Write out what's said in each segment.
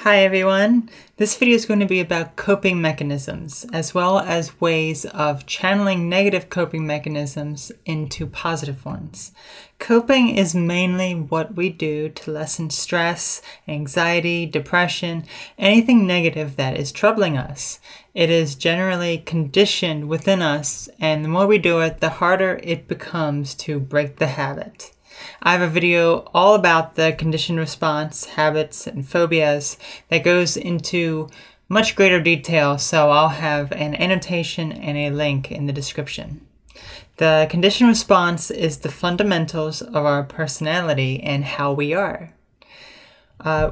Hi everyone! This video is going to be about coping mechanisms, as well as ways of channeling negative coping mechanisms into positive ones. Coping is mainly what we do to lessen stress, anxiety, depression, anything negative that is troubling us. It is generally conditioned within us, and the more we do it, the harder it becomes to break the habit. I have a video all about the conditioned response, habits, and phobias that goes into much greater detail, so I'll have an annotation and a link in the description. The conditioned response is the fundamentals of our personality and how we are.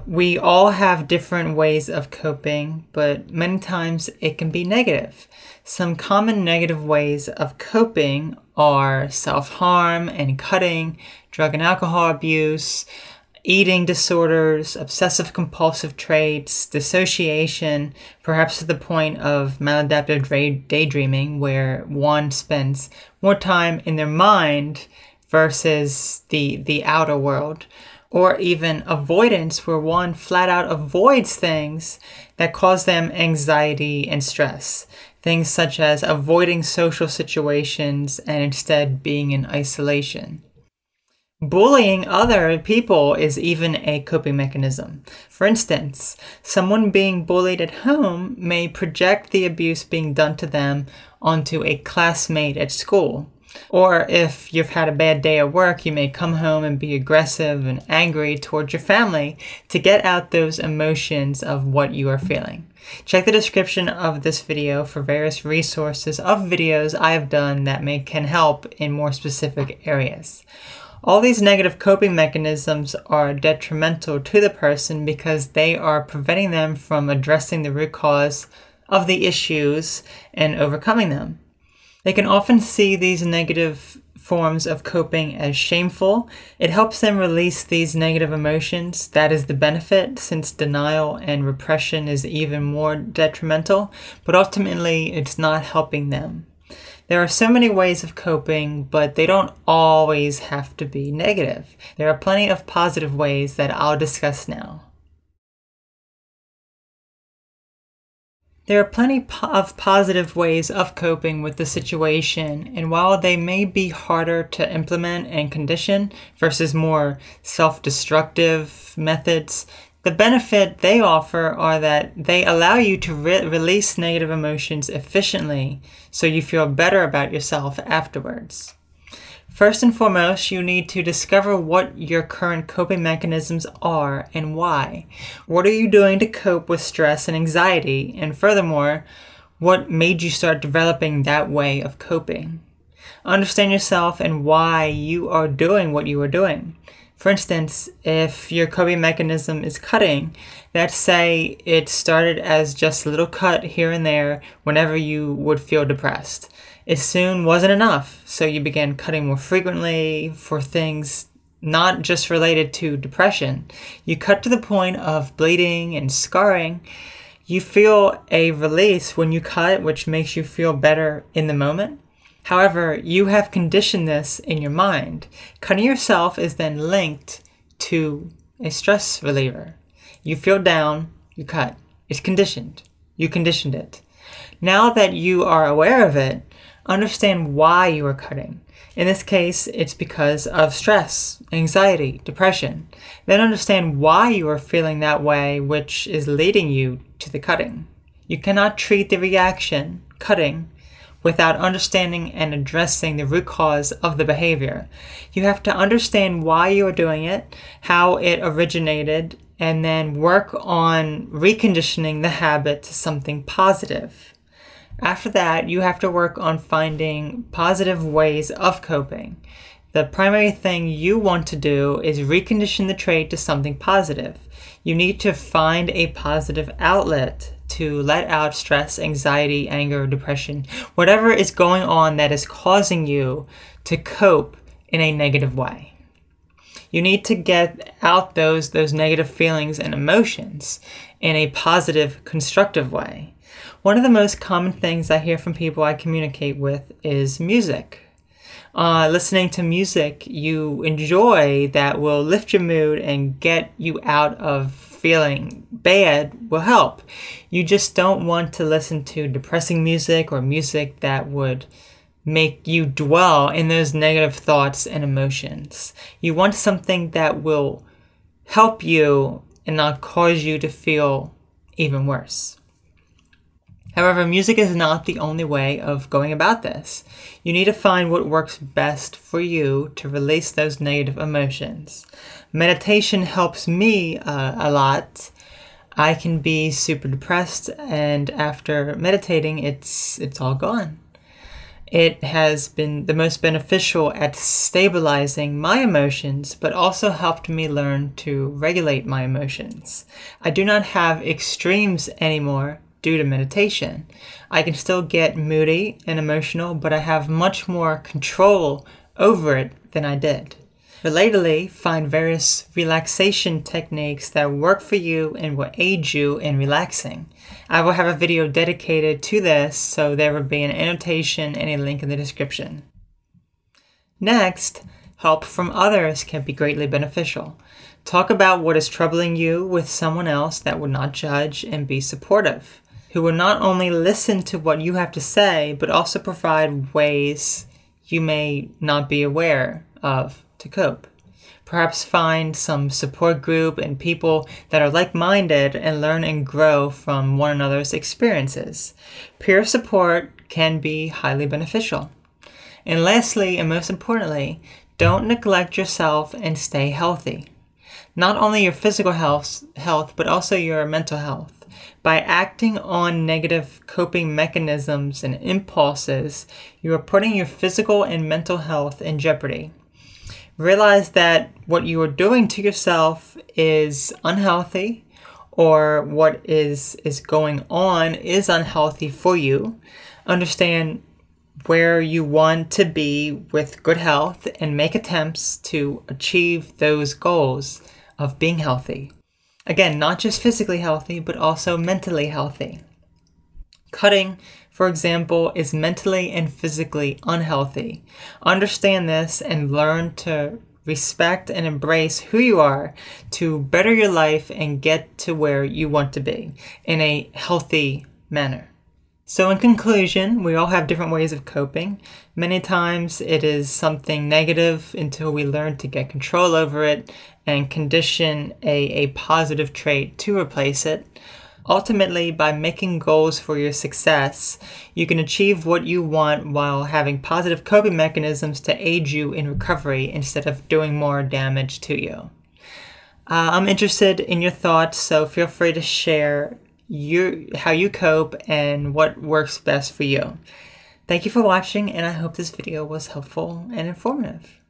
We all have different ways of coping, but many times it can be negative. Some common negative ways of coping are self-harm and cutting, drug and alcohol abuse, eating disorders, obsessive-compulsive traits, dissociation, perhaps to the point of maladaptive daydreaming, where one spends more time in their mind versus the outer world, or even avoidance, where one flat out avoids things that cause them anxiety and stress. Things such as avoiding social situations and instead being in isolation. Bullying other people is even a coping mechanism. For instance, someone being bullied at home may project the abuse being done to them onto a classmate at school. Or if you've had a bad day at work, you may come home and be aggressive and angry towards your family to get out those emotions of what you are feeling. Check the description of this video for various resources of videos I have done that can help in more specific areas. All these negative coping mechanisms are detrimental to the person because they are preventing them from addressing the root cause of the issues and overcoming them. They can often see these negative forms of coping as shameful. It helps them release these negative emotions. That is the benefit, since denial and repression is even more detrimental, but ultimately it's not helping them. There are so many ways of coping, but they don't always have to be negative. There are plenty of positive ways that I'll discuss now. There are plenty of positive ways of coping with the situation, and while they may be harder to implement and condition versus more self-destructive methods, the benefit they offer are that they allow you to release negative emotions efficiently so you feel better about yourself afterwards. First and foremost, you need to discover what your current coping mechanisms are and why. What are you doing to cope with stress and anxiety? And furthermore, what made you start developing that way of coping? Understand yourself and why you are doing what you are doing. For instance, if your coping mechanism is cutting, let's say it started as just a little cut here and there whenever you would feel depressed. It soon wasn't enough, so you began cutting more frequently for things not just related to depression. You cut to the point of bleeding and scarring. You feel a release when you cut, which makes you feel better in the moment. However, you have conditioned this in your mind. Cutting yourself is then linked to a stress reliever. You feel down, you cut. It's conditioned. You conditioned it. Now that you are aware of it, understand why you are cutting. In this case, it's because of stress, anxiety, depression. Then understand why you are feeling that way, which is leading you to the cutting. You cannot treat the reaction, cutting, without understanding and addressing the root cause of the behavior. You have to understand why you are doing it, how it originated, and then work on reconditioning the habit to something positive. After that, you have to work on finding positive ways of coping. The primary thing you want to do is recondition the trait to something positive. You need to find a positive outlet to let out stress, anxiety, anger, depression, whatever is going on that is causing you to cope in a negative way. You need to get out those negative feelings and emotions in a positive, constructive way. One of the most common things I hear from people I communicate with is music. Listening to music you enjoy that will lift your mood and get you out of feeling bad will help. You just don't want to listen to depressing music or music that would make you dwell in those negative thoughts and emotions. You want something that will help you and not cause you to feel even worse. However, music is not the only way of going about this. You need to find what works best for you to release those negative emotions. Meditation helps me a lot. I can be super depressed, and after meditating, it's all gone. It has been the most beneficial at stabilizing my emotions, but also helped me learn to regulate my emotions. I do not have extremes anymore due to meditation. I can still get moody and emotional, but I have much more control over it than I did. Relatedly, find various relaxation techniques that work for you and will aid you in relaxing. I will have a video dedicated to this, so there will be an annotation and a link in the description. Next, help from others can be greatly beneficial. Talk about what is troubling you with someone else that will not judge and be supportive, who will not only listen to what you have to say, but also provide ways you may not be aware of to cope. Perhaps find some support group and people that are like-minded and learn and grow from one another's experiences. Peer support can be highly beneficial. And lastly, and most importantly, don't neglect yourself and stay healthy. Not only your physical health, but also your mental health. By acting on negative coping mechanisms and impulses, you are putting your physical and mental health in jeopardy. Realize that what you are doing to yourself is unhealthy, or what is going on is unhealthy for you. Understand where you want to be with good health and make attempts to achieve those goals of being healthy. Again, not just physically healthy, but also mentally healthy. Cutting, for example, is mentally and physically unhealthy. Understand this and learn to respect and embrace who you are to better your life and get to where you want to be in a healthy manner. So in conclusion, we all have different ways of coping. Many times it is something negative until we learn to get control over it and condition a positive trait to replace it. Ultimately, by making goals for your success, you can achieve what you want while having positive coping mechanisms to aid you in recovery instead of doing more damage to you. I'm interested in your thoughts, so feel free to share how you cope and what works best for you. Thank you for watching, and I hope this video was helpful and informative.